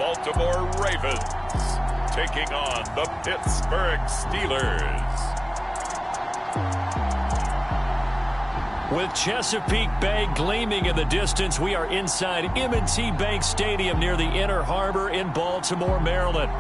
Baltimore Ravens taking on the Pittsburgh Steelers. With Chesapeake Bay gleaming in the distance, we are inside M&T Bank Stadium near the Inner Harbor in Baltimore, Maryland.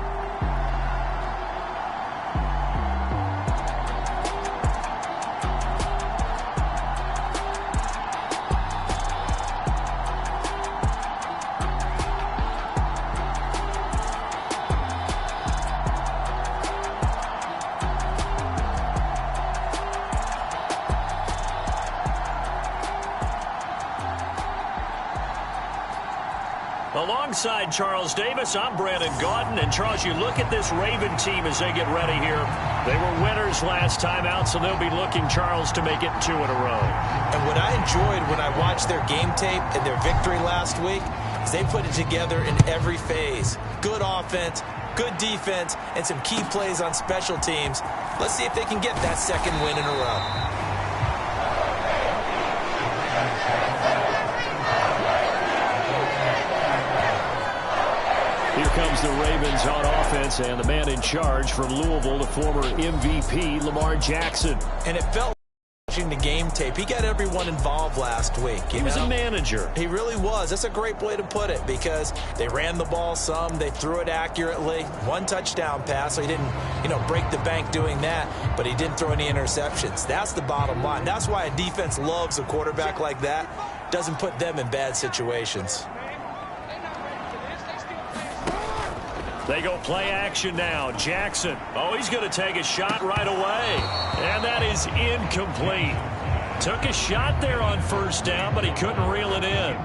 Alongside Charles Davis, I'm Brandon Gaudin. And Charles, you look at this Raven team as they get ready here. They were winners last time out, so they'll be looking, Charles, to make it 2 in a row. And what I enjoyed when I watched their game tape and their victory last week is they put it together in every phase. Good offense, good defense, and some key plays on special teams. Let's see if they can get that second win in a row. Here comes the Ravens on offense, and the man in charge from Louisville, the former MVP, Lamar Jackson. And it felt watching the game tape. He got everyone involved last week. He was a manager. He really was. That's a great way to put it because they ran the ball some. They threw it accurately. 1 touchdown pass, so he didn't, break the bank doing that, but he didn't throw any interceptions. That's the bottom line. That's why a defense loves a quarterback like that. Doesn't put them in bad situations. They go play action now. Jackson. Oh, he's going to take a shot right away. And that is incomplete. Took a shot there on first down, but he couldn't reel it in.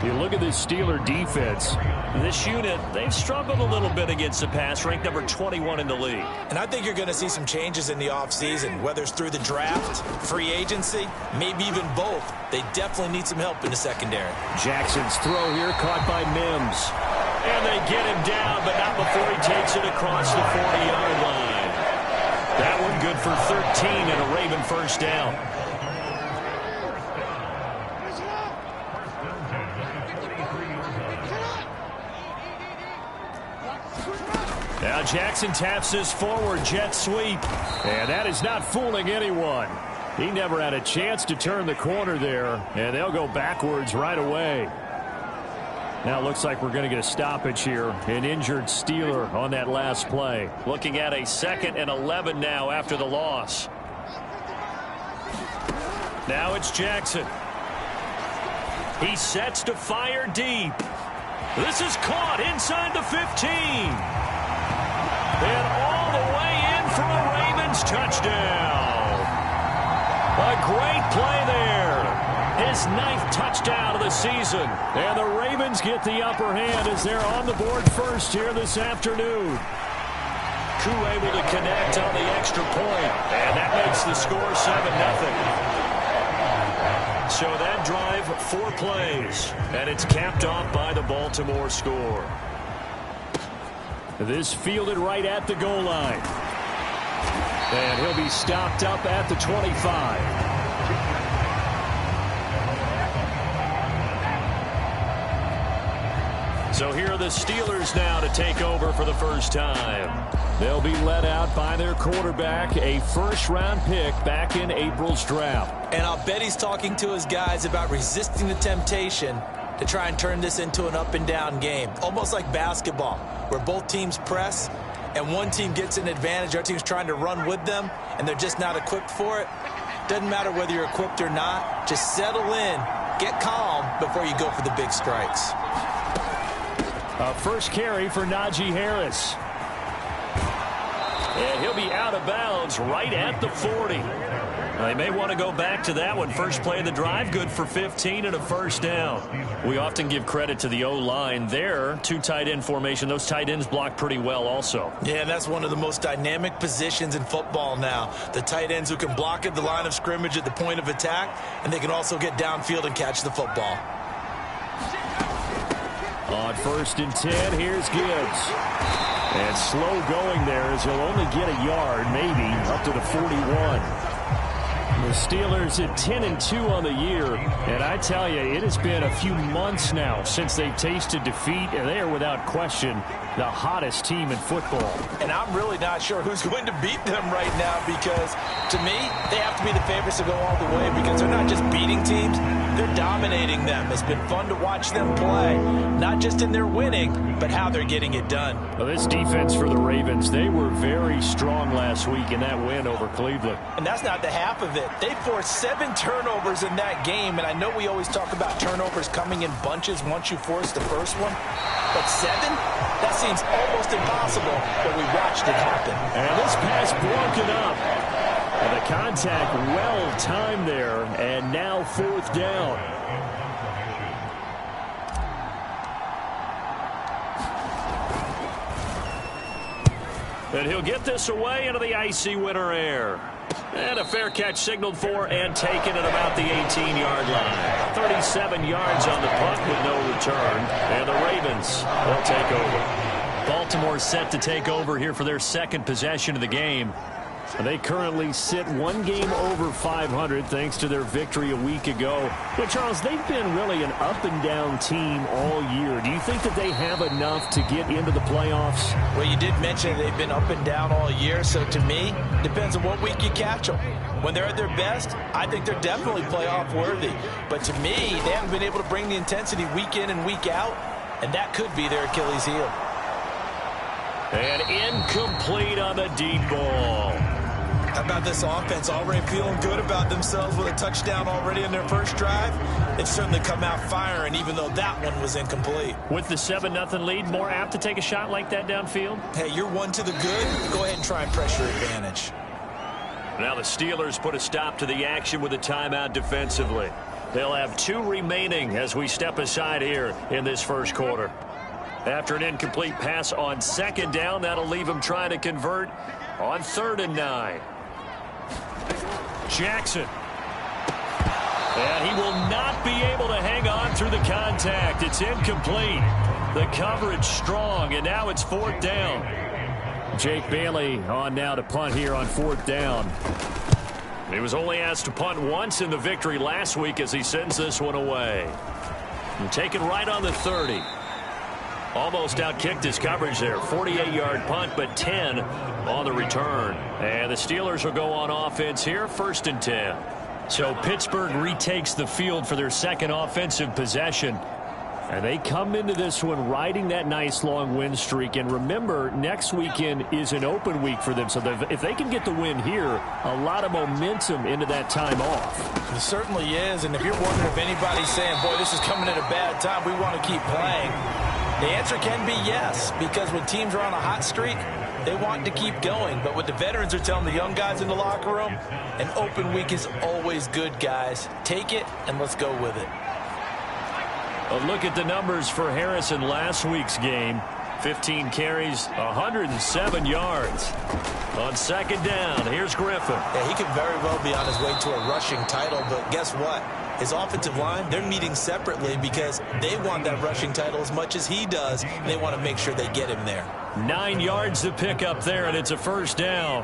You look at this Steeler defense. This unit, they've struggled a little bit against the pass, ranked number 21 in the league. And I think you're going to see some changes in the offseason, whether it's through the draft, free agency, maybe even both. They definitely need some help in the secondary. Jackson's throw here caught by Mims. And they get him down, but not before he takes it across the 40-yard line. That one good for 13 and a Raven first down. Now Jackson taps this forward jet sweep. And that is not fooling anyone. He never had a chance to turn the corner there. And they'll go backwards right away. Now it looks like we're going to get a stoppage here. An injured Steeler on that last play. Looking at a 2nd and 11 now after the loss. Now it's Jackson. He sets to fire deep. This is caught inside the 15. And all the way in for a Ravens touchdown. A great play there. His 9th touchdown of the season. And the Ravens get the upper hand as they're on the board first here this afternoon. Koo able to connect on the extra point. And that makes the score 7-0. So that drive, 4 plays. And it's capped off by the Baltimore score. This fielded right at the goal line. And he'll be stopped up at the 25. So here are the Steelers now to take over for the first time. They'll be led out by their quarterback, a first-round pick back in April's draft. And I'll bet he's talking to his guys about resisting the temptation to try and turn this into an up-and-down game. Almost like basketball, where both teams press, and one team gets an advantage, our team's trying to run with them, and they're just not equipped for it. Doesn't matter whether you're equipped or not. Just settle in, get calm before you go for the big strikes. A first carry for Najee Harris. And he'll be out of bounds right at the 40. They may want to go back to that one. First play of the drive, good for 15 and a first down. We often give credit to the O-line there. 2 tight end formation. Those tight ends block pretty well also. Yeah, and that's one of the most dynamic positions in football now. The tight ends who can block at the line of scrimmage at the point of attack, and they can also get downfield and catch the football. On 1st and 10, here's Gibbs. And slow going there as he'll only get a yard, maybe, up to the 41. Steelers at 10-2 on the year, and I tell you, it has been a few months now since they've tasted defeat, and they are without question the hottest team in football. And I'm really not sure who's going to beat them right now, because to me, they have to be the favorites to go all the way, because they're not just beating teams, they're dominating them. It's been fun to watch them play, not just in their winning, but how they're getting it done. Well, this defense for the Ravens, they were very strong last week in that win over Cleveland. And that's not the half of it. They forced 7 turnovers in that game, and I know we always talk about turnovers coming in bunches once you force the first one, but 7? That seems almost impossible, but we watched it happen. And this pass broken up. And the contact well timed there, and now 4th down. And he'll get this away into the icy winter air. And a fair catch signaled for and taken at about the 18-yard line. 37 yards on the punt with no return. And the Ravens will take over. Baltimore set to take over here for their second possession of the game. They currently sit 1 game over 500 thanks to their victory a week ago. But, Charles, they've been really an up-and-down team all year. Do you think that they have enough to get into the playoffs? Well, you did mention they've been up and down all year, so to me, depends on what week you catch them. When they're at their best, I think they're definitely playoff worthy. But to me, they haven't been able to bring the intensity week in and week out, and that could be their Achilles heel. And incomplete on the deep ball. How about this offense already feeling good about themselves with a touchdown already in their first drive? It's certainly come out firing, even though that one was incomplete. With the 7-0 lead, more apt to take a shot like that downfield? Hey, you're one to the good. Go ahead and try and pressure advantage. Now the Steelers put a stop to the action with a timeout defensively. They'll have 2 remaining as we step aside here in this first quarter. After an incomplete pass on 2nd down, that'll leave them trying to convert on 3rd and 9. Jackson. And he will not be able to hang on through the contact. It's incomplete. The coverage strong, and now it's 4th down. Jake Bailey on now to punt here on 4th down. He was only asked to punt once in the victory last week as he sends this one away. And taken right on the 30. Almost outkicked his coverage there. 48-yard punt, but 10 on the return. And the Steelers will go on offense here, 1st and 10. So Pittsburgh retakes the field for their second offensive possession. And they come into this one riding that nice long win streak. And remember, next weekend is an open week for them. So if they can get the win here, a lot of momentum into that time off. It certainly is. And if you're wondering if anybody's saying, boy, this is coming at a bad time, we want to keep playing, the answer can be yes, because when teams are on a hot streak, they want to keep going. But what the veterans are telling the young guys in the locker room, an open week is always good, guys. Take it, and let's go with it. A look at the numbers for Harris in last week's game. 15 carries, 107 yards. On 2nd down, here's Griffin. Yeah, he could very well be on his way to a rushing title, but guess what? His offensive line, they're meeting separately because they want that rushing title as much as he does, and they want to make sure they get him there. 9 yards to pick up there, and it's a 1st down.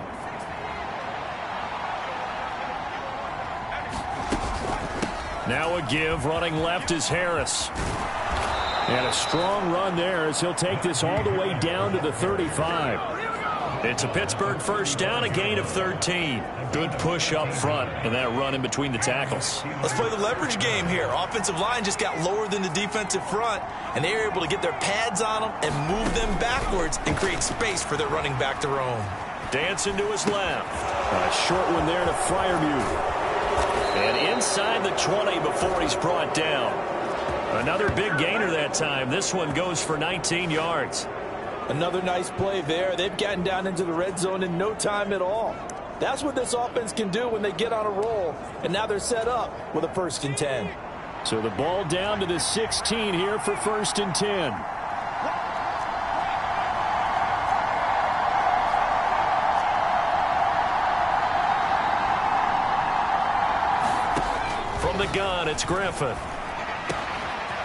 Now a give, running left is Harris. And a strong run there as he'll take this all the way down to the 35. It's a Pittsburgh 1st down, a gain of 13. Good push up front and that run in between the tackles. Let's play the leverage game here. Offensive line just got lower than the defensive front, and they were able to get their pads on them and move them backwards and create space for their running back to roam. Dancing to his left. A short one there to Freiermuth. And inside the 20 before he's brought down. Another big gainer that time. This one goes for 19 yards. Another nice play there. They've gotten down into the red zone in no time at all. That's what this offense can do when they get on a roll. And now they're set up with a 1st and 10. So the ball down to the 16 here for 1st and 10. From the gun, it's Griffin.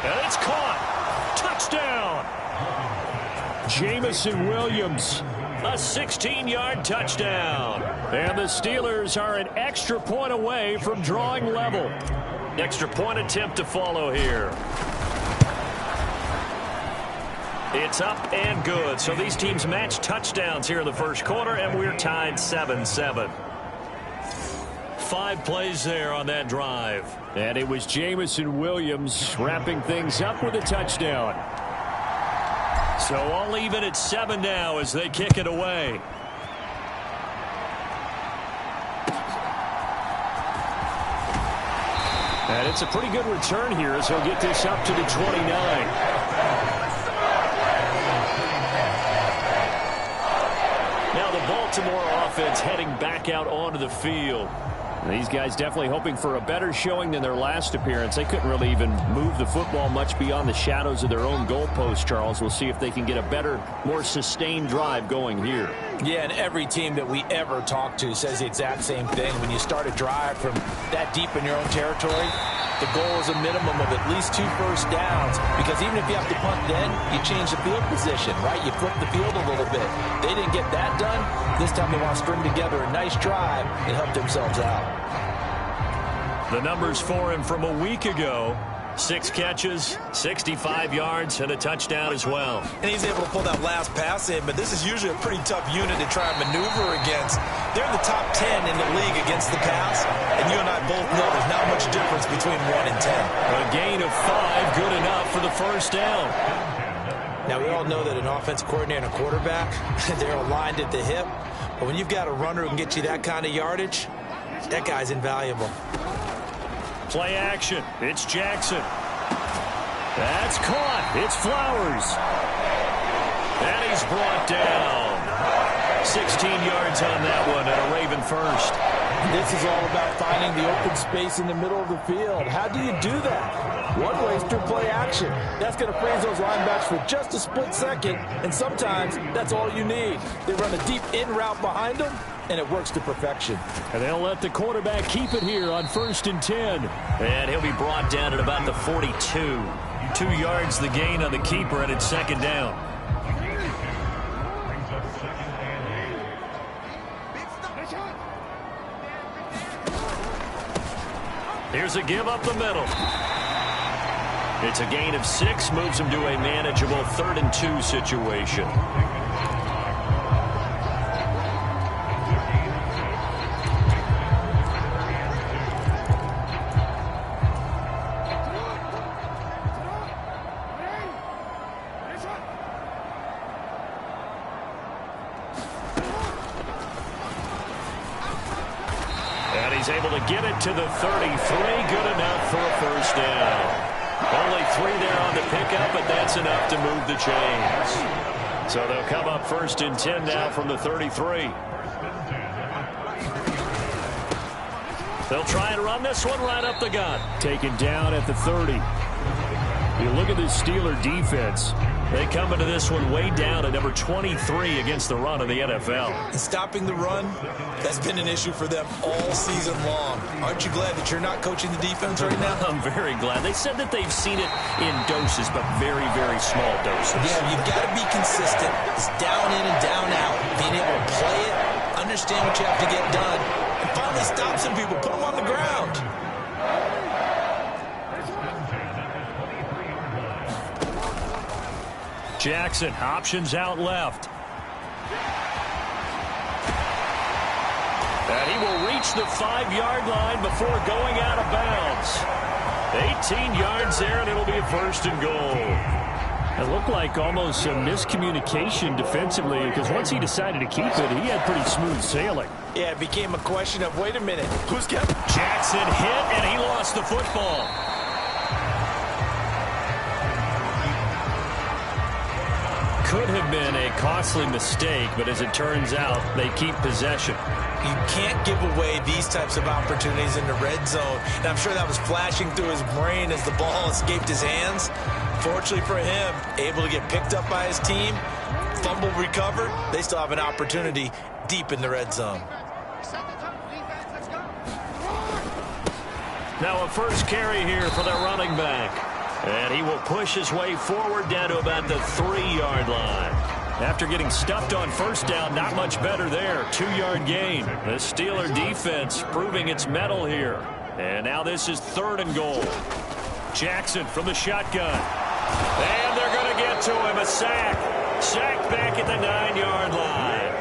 And it's caught. Touchdown. Jamison Williams A 16-yard touchdown. And the Steelers are an extra point away from drawing level. Extra point attempt to follow here. It's up and good. So these teams match touchdowns here in the first quarter, and we're tied 7-7. 5 plays there on that drive. And it was Jamison Williams wrapping things up with a touchdown. So all even at 7 now as they kick it away. And it's a pretty good return here as he'll get this up to the 29. Now the Baltimore offense heading back out onto the field. These guys definitely hoping for a better showing than their last appearance. They couldn't really even move the football much beyond the shadows of their own goalpost, Charles. We'll see if they can get a better, more sustained drive going here. Yeah, and every team that we ever talk to says the exact same thing. When you start a drive from that deep in your own territory, the goal is a minimum of at least 2 first downs, because even if you have to punt then, you change the field position, right? You flip the field a little bit. They didn't get that done. This time they want to string together a nice drive and help themselves out. The numbers for him from a week ago: 6 catches, 65 yards, and a touchdown as well. And he's able to pull that last pass in, but this is usually a pretty tough unit to try and maneuver against. They're in the top 10 in the league against the pass, and you and I both know there's not much difference between 1 and 10. A gain of 5, good enough for the first down. Now, we all know that an offensive coordinator and a quarterback, they're aligned at the hip, but when you've got a runner who can get you that kind of yardage, that guy's invaluable. Play action. It's Jackson. That's caught. It's Flowers. And he's brought down. 16 yards on that one, and a Raven first. This is all about finding the open space in the middle of the field. How do you do that? One way is through play action. That's going to freeze those linebackers for just a split second, and sometimes that's all you need. They run a deep in route behind them, and it works to perfection. And they'll let the quarterback keep it here on 1st and 10. And he'll be brought down at about the 42. 2 yards the gain on the keeper, and it's 2nd down. Here's a give up the middle. It's a gain of 6, moves him to a manageable 3rd and 2 situation. He's able to get it to the 33. Good enough for a first down. Only 3 there on the pickup, but that's enough to move the chains. So they'll come up 1st and 10 now from the 33. They'll try and run this one right up the gut. Taken down at the 30. You look at this Steeler defense. They come into this one way down at number 23 against the run of the NFL. And stopping the run, that's been an issue for them all season long. Aren't you glad that you're not coaching the defense right now? I'm very glad. They said that they've seen it in doses, but very, very small doses. Yeah, you've got to be consistent. It's down in and down out. Being able to play it, understand what you have to get done, and finally stop some people, put them on the ground. Jackson, options out left. And he will reach the 5-yard line before going out of bounds. 18 yards there, and it'll be a 1st and goal. It looked like almost a miscommunication defensively, because once he decided to keep it, he had pretty smooth sailing. Yeah, it became a question of, wait a minute, who's got... Jackson hit, and he lost the football. Could have been a costly mistake, but as it turns out, they keep possession. You can't give away these types of opportunities in the red zone. And I'm sure that was flashing through his brain as the ball escaped his hands. Fortunately for him, able to get picked up by his team, fumble recovered. They still have an opportunity deep in the red zone. Now a first carry here for their running back. And he will push his way forward down to about the 3-yard line. After getting stuffed on first down, not much better there. 2-yard gain. The Steeler defense proving its mettle here. And now this is 3rd and goal. Jackson from the shotgun. And they're going to get to him. A sack. Sack back at the 9-yard line.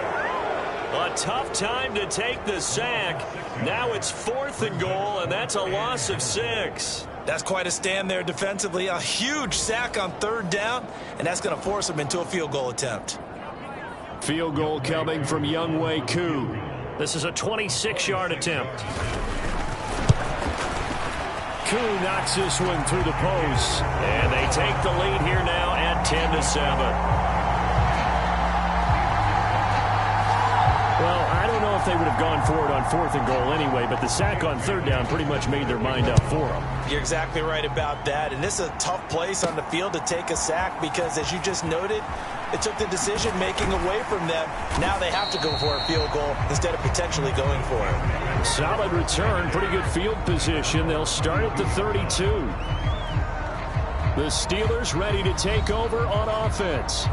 A tough time to take the sack. Now it's 4th and goal, and that's a loss of 6. That's quite a stand there defensively. A huge sack on 3rd down, and that's going to force them into a field goal attempt. Field goal coming from Younghoe Koo. This is a 26-yard attempt. Koo knocks this one through the post, and they take the lead here now at 10-7. Well, I don't know if they would have gone for it on 4th and goal anyway, but the sack on 3rd down pretty much made their mind up for them. You're exactly right about that, and this is a tough place on the field to take a sack because, as you just noted, it took the decision-making away from them. Now they have to go for a field goal instead of potentially going for it. Solid return, pretty good field position. They'll start at the 32. The Steelers ready to take over on offense.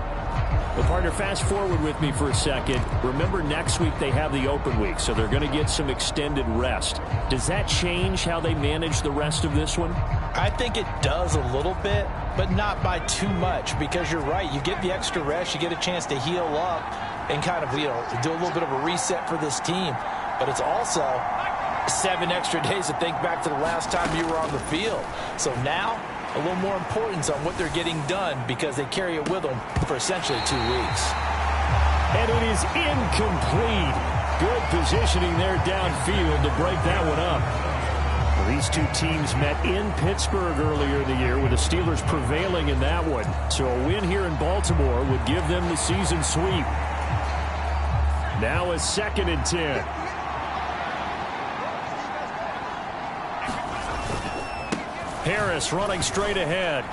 Well, partner, fast forward with me for a second. Remember, next week they have the open week, so they're going to get some extended rest. Does that change how they manage the rest of this one? I think it does a little bit, but not by too much, because you're right. You get the extra rest, you get a chance to heal up and kind of, do a little bit of a reset for this team. But it's also 7 extra days to think back to the last time you were on the field. So now, a little more importance on what they're getting done because they carry it with them for essentially 2 weeks. And it is incomplete. Good positioning there downfield to break that one up. Well, these two teams met in Pittsburgh earlier in the year with the Steelers prevailing in that one. So a win here in Baltimore would give them the season sweep. Now a 2nd and 10. Harris running straight ahead.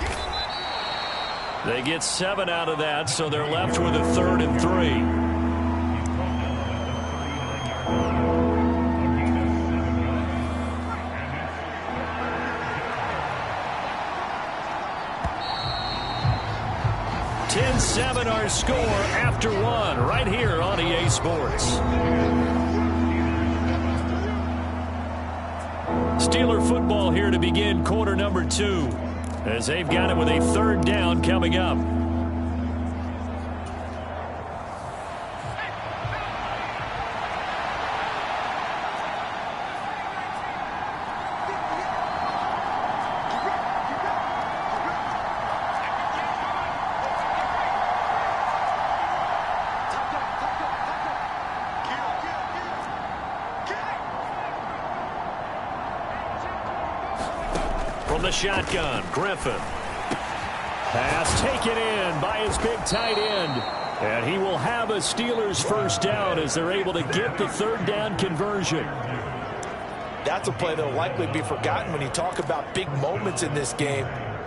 They get 7 out of that, so they're left with a 3rd and 3. $10-7 our score after 1 right here on EA Sports. Steeler football here to begin quarter number 2 as they've got it with a 3rd down coming up. From the shotgun, Griffin. Pass taken in by his big tight end. And he will have a Steelers 1st down as they're able to get the 3rd down conversion. That's a play that will likely be forgotten when you talk about big moments in this game.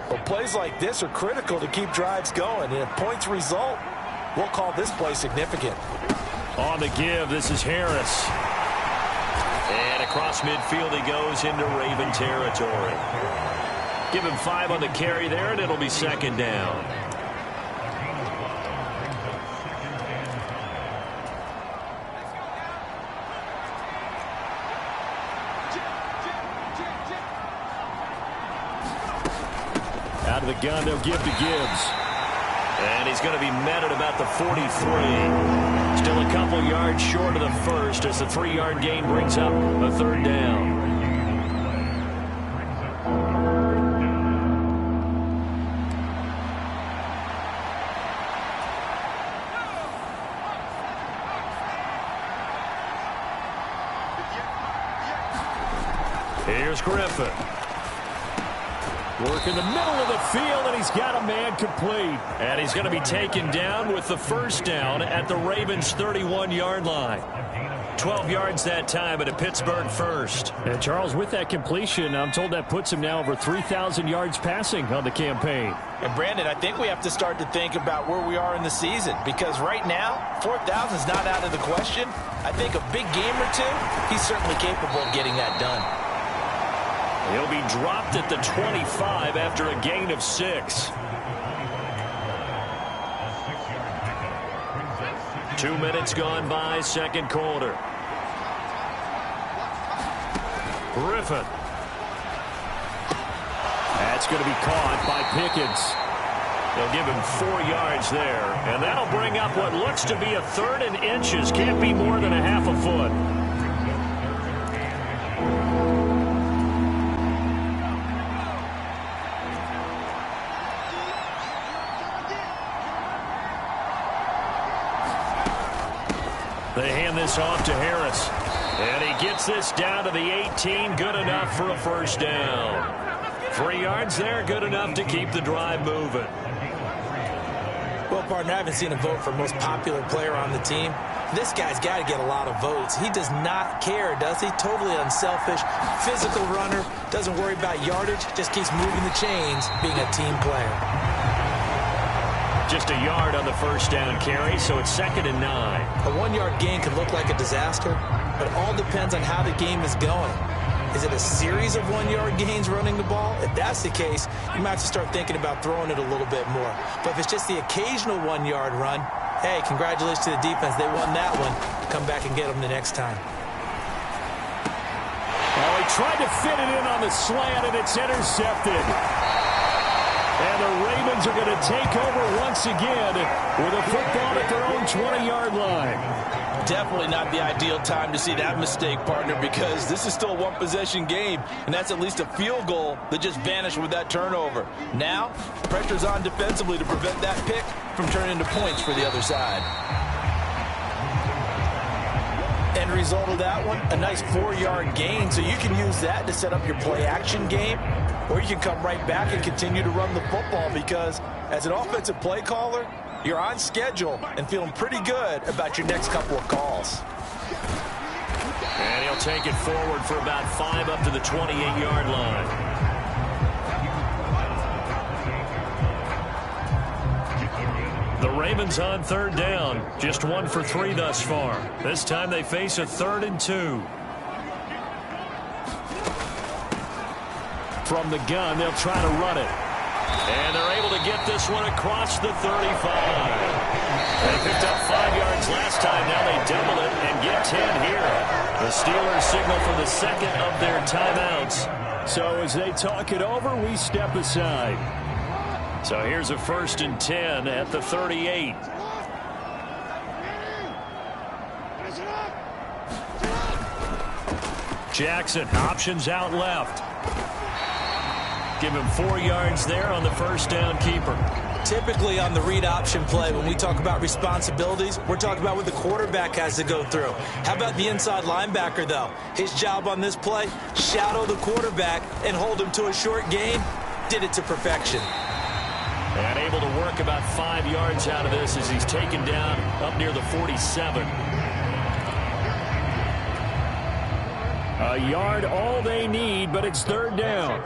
But plays like this are critical to keep drives going. And if points result, we'll call this play significant. On the give, this is Harris. And across midfield he goes into Raven territory. Give him 5 on the carry there, and it'll be 2nd down. Out of the gun, they'll give to Gibbs. And he's going to be met at about the 43. Still a couple yards short of the first as the 3-yard gain brings up a 3rd down. Here's Griffin. Work in the middle of the field, and he's got a man complete. And he's going to be taken down with the 1st down at the Ravens' 31-yard line. 12 yards that time at a Pittsburgh 1st. And Charles, with that completion, I'm told that puts him now over 3,000 yards passing on the campaign. And Brandon, I think we have to start to think about where we are in the season, because right now, 4,000 is not out of the question. I think a big game or two, he's certainly capable of getting that done. He'll be dropped at the 25 after a gain of 6. 2 minutes gone by, second quarter. Griffin. That's going to be caught by Pickens. They'll give him 4 yards there. And that'll bring up what looks to be a 3rd and inches. Can't be more than a half a foot. They hand this off to Harris. And he gets this down to the 18. Good enough for a first down. 3 yards there, good enough to keep the drive moving. Well, partner, I haven't seen a vote for most popular player on the team. This guy's got to get a lot of votes. He does not care, does he? Totally unselfish, physical runner, doesn't worry about yardage, just keeps moving the chains, being a team player. Just a yard on the first down carry, so it's 2nd and 9. A 1-yard gain could look like a disaster, but it all depends on how the game is going. Is it a series of 1-yard gains running the ball? If that's the case, you might have to start thinking about throwing it a little bit more. But if it's just the occasional 1-yard run, hey, congratulations to the defense. They won that one. Come back and get them the next time. Well, he tried to fit it in on the slant, and it's intercepted. And the Ravens are going to take over once again with a football at their own 20-yard line. Definitely not the ideal time to see that mistake, partner, because this is still a one-possession game, and that's at least a field goal that just vanished with that turnover. Now, pressure's on defensively to prevent that pick from turning into points for the other side. End result of that one, a nice 4-yard gain, so you can use that to set up your play-action game, or you can come right back and continue to run the football because, as an offensive play caller, you're on schedule and feeling pretty good about your next couple of calls. And he'll take it forward for about 5 up to the 28-yard line. The Ravens on 3rd down. Just 1 for 3 thus far. This time they face a 3rd and 2. From the gun, they'll try to run it. And they're able to get this one across the 35. They picked up 5 yards last time. Now they double it and get 10 here. The Steelers signal for the 2nd of their timeouts. So as they talk it over, we step aside. So here's a 1st and 10 at the 38. Jackson options out left. Give him 4 yards there on the first down keeper. Typically on the read option play, when we talk about responsibilities, we're talking about what the quarterback has to go through. How about the inside linebacker, though? His job on this play, shadow the quarterback and hold him to a short gain. Did it to perfection. And able to work about 5 yards out of this as he's taken down up near the 47. A yard all they need, but it's 3rd down.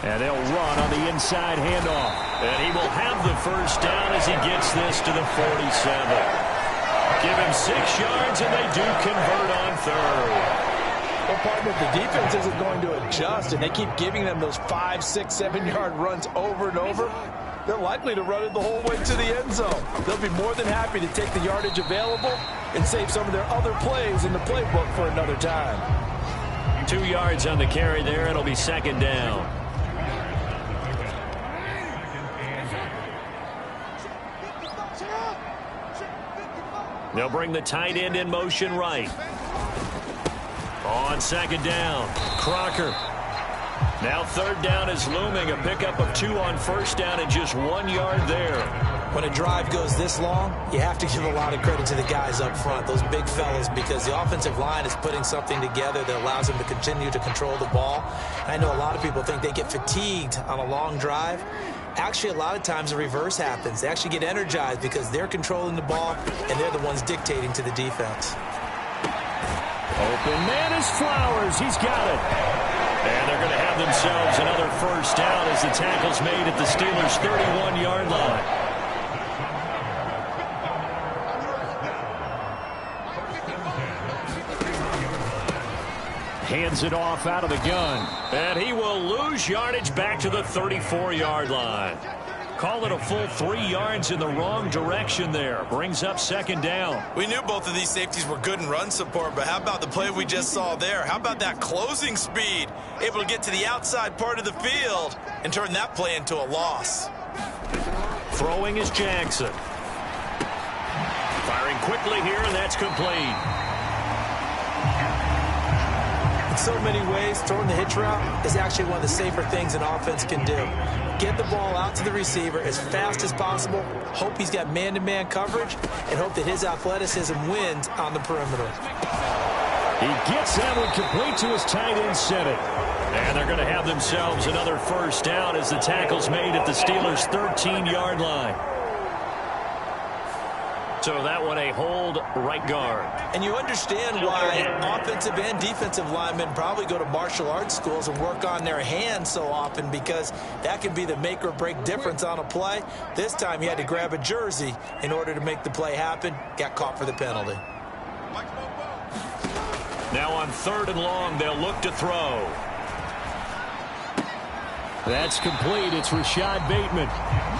And they'll run on the inside handoff. And he will have the first down as he gets this to the 47. Give him 6 yards, and they do convert on 3rd. Well, partner, if the defense isn't going to adjust and they keep giving them those 5, 6, 7-yard runs over and over, they're likely to run it the whole way to the end zone. They'll be more than happy to take the yardage available and save some of their other plays in the playbook for another time. 2 yards on the carry there. It'll be 2nd down. They'll bring the tight end in motion right. On 2nd down, Crocker. Now 3rd down is looming. A pickup of 2 on 1st down and just 1 yard there. When a drive goes this long, you have to give a lot of credit to the guys up front, those big fellas, because the offensive line is putting something together that allows them to continue to control the ball. I know a lot of people think they get fatigued on a long drive. Actually, a lot of times the reverse happens. They actually get energized because they're controlling the ball and they're the ones dictating to the defense. Open man is Flowers. He's got it. And they're going to have themselves another first down as the tackle's made at the Steelers' 31-yard line. Hands it off out of the gun. And he will lose yardage back to the 34-yard line. Call it a full 3 yards in the wrong direction there. Brings up second down. We knew both of these safeties were good in run support, but how about the play we just saw there? How about that closing speed? Able to get to the outside part of the field and turn that play into a loss. Throwing is Jackson. Firing quickly here, and that's complete. In so many ways, throwing the hitch route is actually one of the safer things an offense can do. Get the ball out to the receiver as fast as possible, hope he's got man-to-man coverage, and hope that his athleticism wins on the perimeter. He gets that one complete to his tight end center. And they're going to have themselves another first down as the tackle's made at the Steelers' 13-yard line. So that one a hold right guard. And you understand why offensive and defensive linemen probably go to martial arts schools and work on their hands so often, because that can be the make or break difference on a play. This time he had to grab a jersey in order to make the play happen. Got caught for the penalty. Now on 3rd and long, they'll look to throw. That's complete. It's Rashad Bateman.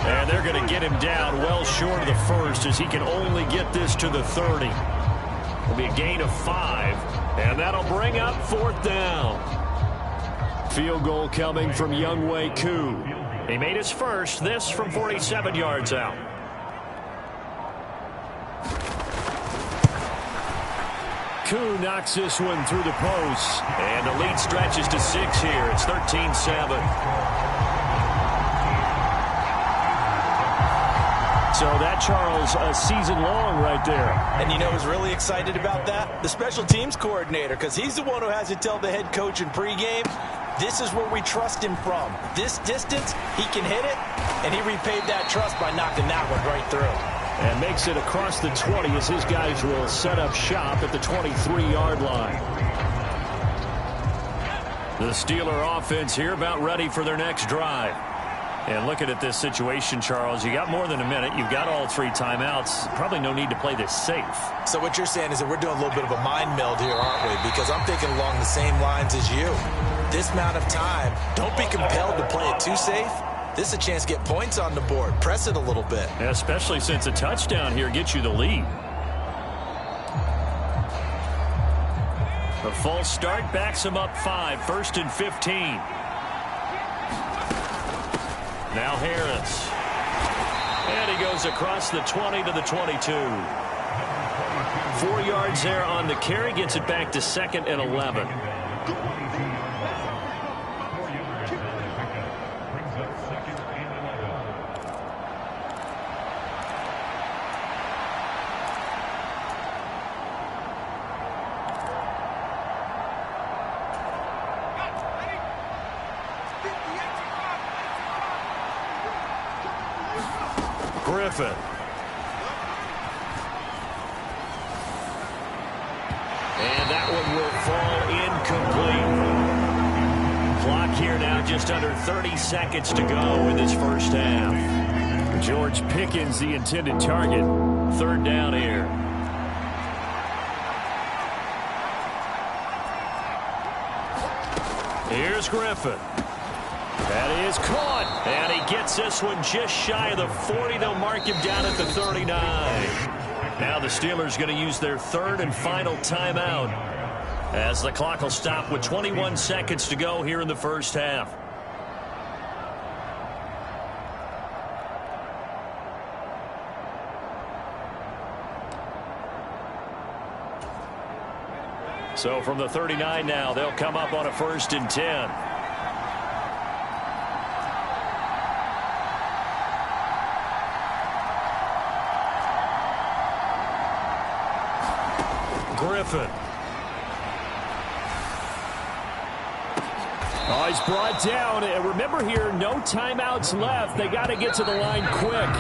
And they're going to get him down well short of the first, as he can only get this to the 30. It'll be a gain of 5, and that'll bring up 4th down. Field goal coming from Younghoe Koo. He made his first, this from 47 yards out. Koo knocks this one through the post, and the lead stretches to 6 here. It's 13-7. So that, Charles, a season long right there. And you know who's really excited about that? The special teams coordinator, because he's the one who has to tell the head coach in pregame, this is where we trust him from. This distance, he can hit it, and he repaid that trust by knocking that one right through. And makes it across the 20 as his guys will set up shop at the 23-yard line. The Steeler offense here about ready for their next drive. And looking at this situation, Charles, you got more than a minute. You've got all 3 timeouts. Probably no need to play this safe. So what you're saying is that we're doing a little bit of a mind meld here, aren't we? Because I'm thinking along the same lines as you. This amount of time, don't be compelled to play it too safe. This is a chance to get points on the board. Press it a little bit. Yeah, especially since a touchdown here gets you the lead. The false start backs him up 5, 1st and 15. Now Harris. And he goes across the 20 to the 22. 4 yards there on the carry. Gets it back to 2nd and 11. Griffin. And that one will fall incomplete. Clock here now just under 30 seconds to go in this first half. George Pickens the intended target. 3rd down here. Here's Griffin. That is caught, and he gets this one just shy of the 40. They'll mark him down at the 39. Now the Steelers going to use their 3rd and final timeout, as the clock will stop with 21 seconds to go here in the first half. So from the 39 now, they'll come up on a 1st and 10. Griffin. Oh, he's brought down. And remember here, no timeouts left. They got to get to the line quick.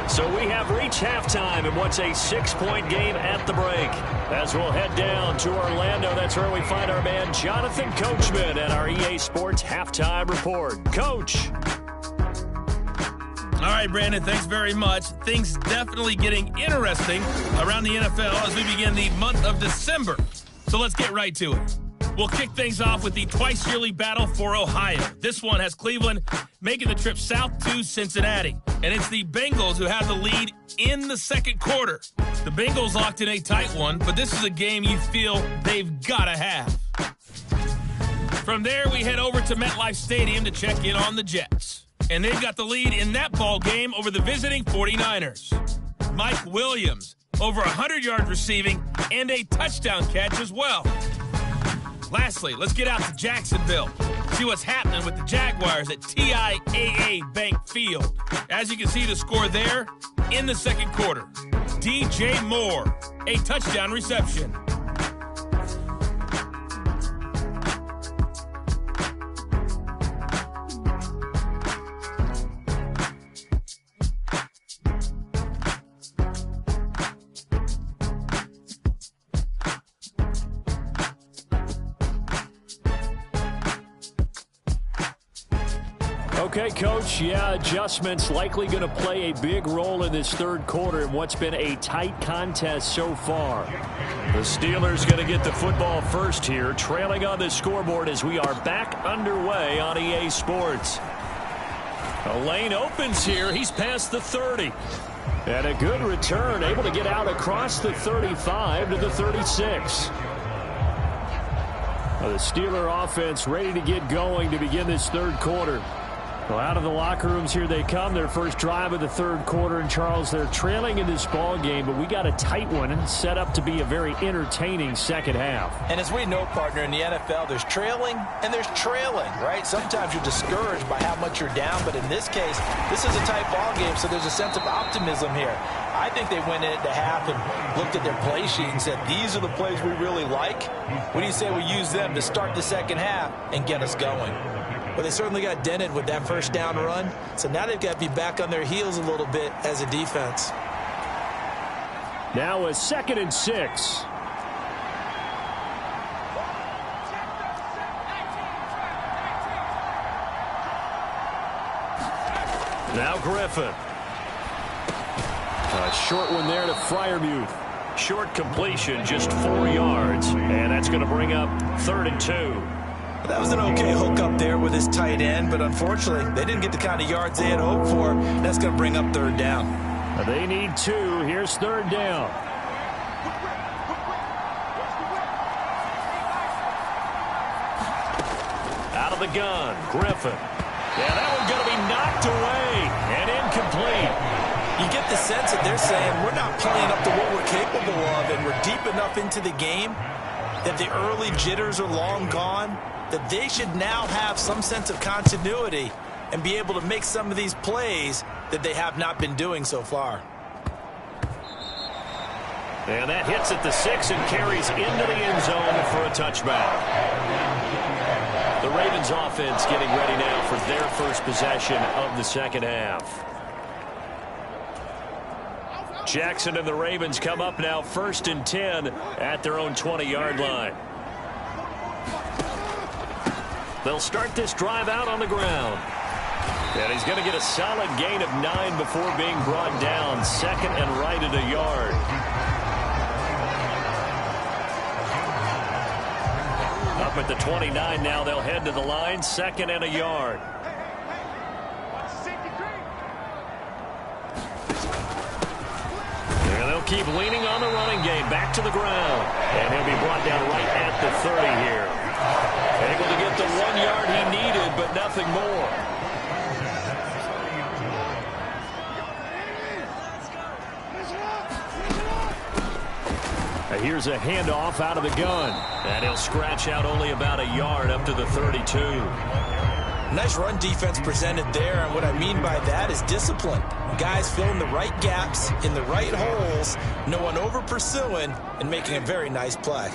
So we have reached halftime in what's a 6-point game at the break. As we'll head down to Orlando, that's where we find our man Jonathan Coachman at our EA Sports Halftime Report. Coach. All right, Brandon, thanks very much. Things definitely getting interesting around the NFL as we begin the month of December. So let's get right to it. We'll kick things off with the twice-yearly battle for Ohio. This one has Cleveland making the trip south to Cincinnati. And it's the Bengals who have the lead in the second quarter. The Bengals locked in a tight one, but this is a game you feel they've got to have. From there, we head over to MetLife Stadium to check in on the Jets. And they've got the lead in that ball game over the visiting 49ers. Mike Williams, over 100 yards receiving and a touchdown catch as well. Lastly, let's get out to Jacksonville. See what's happening with the Jaguars at TIAA Bank Field. As you can see the score there in the second quarter. DJ Moore, a touchdown reception. Okay, Coach, adjustments likely going to play a big role in this third quarter in what's been a tight contest so far. The Steelers going to get the football first here, trailing on the scoreboard as we are back underway on EA Sports. A lane opens here. He's past the 30. And a good return, able to get out across the 35 to the 36. The Steeler offense ready to get going to begin this third quarter. Well, out of the locker rooms here they come. Their first drive of the third quarter. And, Charles, they're trailing in this ball game, but we got a tight one and set up to be a very entertaining second half. And as we know, partner, in the NFL, there's trailing and there's trailing, right? Sometimes you're discouraged by how much you're down, but in this case, this is a tight ball game, so there's a sense of optimism here. I think they went in at the half and looked at their play sheet and said, these are the plays we really like. What do you say we use them to start the second half and get us going? Well, they certainly got dented with that first down run, so now they've got to be back on their heels a little bit as a defense. Now a 2nd and 6. Now Griffin. A short one there to Freiermuth. Short completion, just 4 yards, and that's going to bring up 3rd and 2. That was an okay hook up there with his tight end, but unfortunately, they didn't get the kind of yards they had hoped for. That's going to bring up 3rd down. They need 2. Here's 3rd down. Out of the gun, Griffin. Yeah, that one's going to be knocked away and incomplete. You get the sense that they're saying we're not playing up to what we're capable of, and we're deep enough into the game that the early jitters are long gone, that they should now have some sense of continuity and be able to make some of these plays that they have not been doing so far. And that hits at the 6 and carries into the end zone for a touchback. The Ravens offense getting ready now for their first possession of the second half. Jackson and the Ravens come up now 1st and 10 at their own 20-yard line. They'll start this drive out on the ground. And he's going to get a solid gain of 9 before being brought down. 2nd and right at a yard. Up at the 29 now, they'll head to the line. 2nd and a yard. And they'll keep leaning on the running game. Back to the ground. And he'll be brought down right at the 30 here. Able to get the 1 yard he needed, but nothing more. Here's a handoff out of the gun. And he'll scratch out only about a yard up to the 32. Nice run defense presented there, and what I mean by that is discipline. Guys filling the right gaps in the right holes, no one over pursuing, and making a very nice play.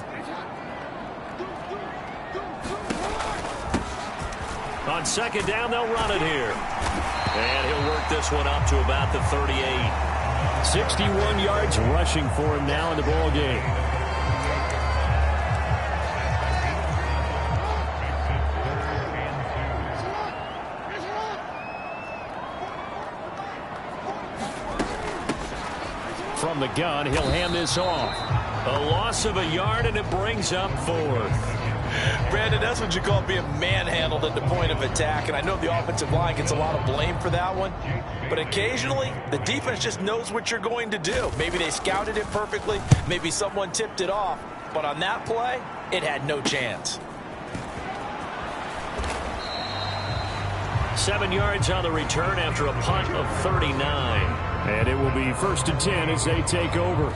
On 2nd down, they'll run it here. And he'll work this one up to about the 38. 61 yards rushing for him now in the ball game. From the gun, he'll hand this off. A loss of a yard, and it brings up 4th. Brandon, that's what you call being manhandled at the point of attack, and I know the offensive line gets a lot of blame for that one, but occasionally the defense just knows what you're going to do. Maybe they scouted it perfectly, maybe someone tipped it off, but on that play, it had no chance. 7 yards on the return after a punt of 39. And it will be 1st and 10 as they take over.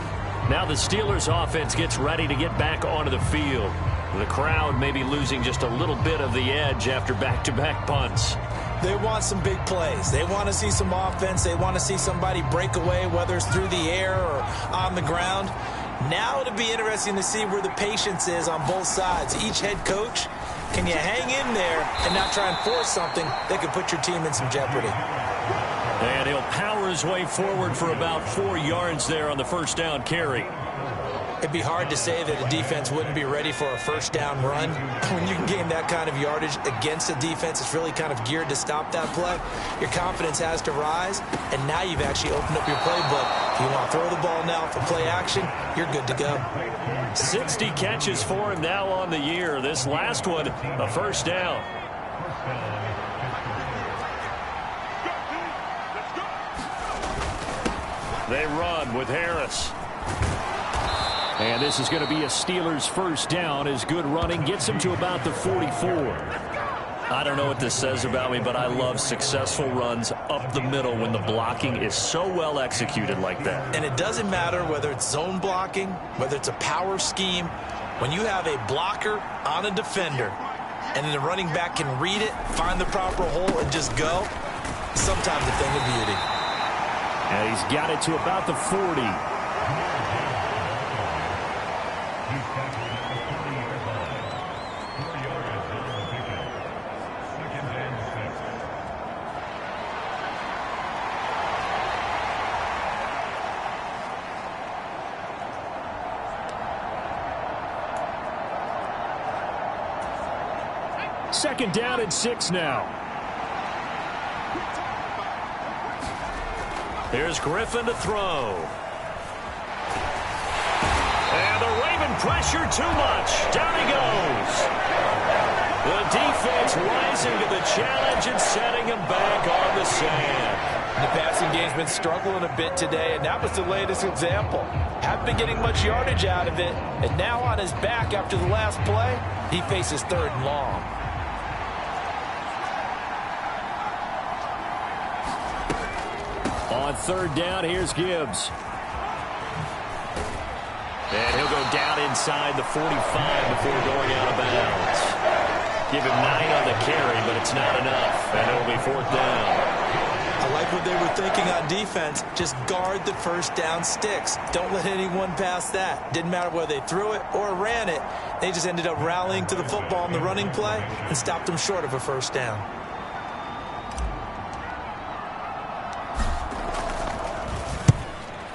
Now the Steelers offense gets ready to get back onto the field. The crowd may be losing just a little bit of the edge after back-to-back punts. They want some big plays. They want to see some offense. They want to see somebody break away, whether it's through the air or on the ground. Now it'll be interesting to see where the patience is on both sides. Each head coach, can you hang in there and not try and force something that could put your team in some jeopardy? And he'll power his way forward for about 4 yards there on the first down carry. It'd be hard to say that a defense wouldn't be ready for a first down run. When you can gain that kind of yardage against a defense, it's really kind of geared to stop that play. Your confidence has to rise, and now you've actually opened up your playbook. If you want to throw the ball now for play action, you're good to go. 60 catches for him now on the year. This last one, a first down. They run with Harris. And this is going to be a Steelers first down as good running gets them to about the 44. I don't know what this says about me, but I love successful runs up the middle when the blocking is so well executed like that. And it doesn't matter whether it's zone blocking, whether it's a power scheme. When you have a blocker on a defender and then the running back can read it, find the proper hole, and just go, sometimes a thing of beauty. And he's got it to about the 40. Second down and 6 now. Here's Griffin to throw. And the Raven pressure too much. Down he goes. The defense rising to the challenge and setting him back on the sand. The passing game's been struggling a bit today, and that was the latest example. Haven't been getting much yardage out of it, and now on his back after the last play, he faces 3rd and long. On 3rd down, here's Gibbs. And he'll go down inside the 45 before going out of bounds. Give him 9 on the carry, but it's not enough, and it'll be 4th down. I like what they were thinking on defense. Just guard the first down sticks. Don't let anyone pass that. Didn't matter whether they threw it or ran it. They just ended up rallying to the football in the running play and stopped them short of a first down.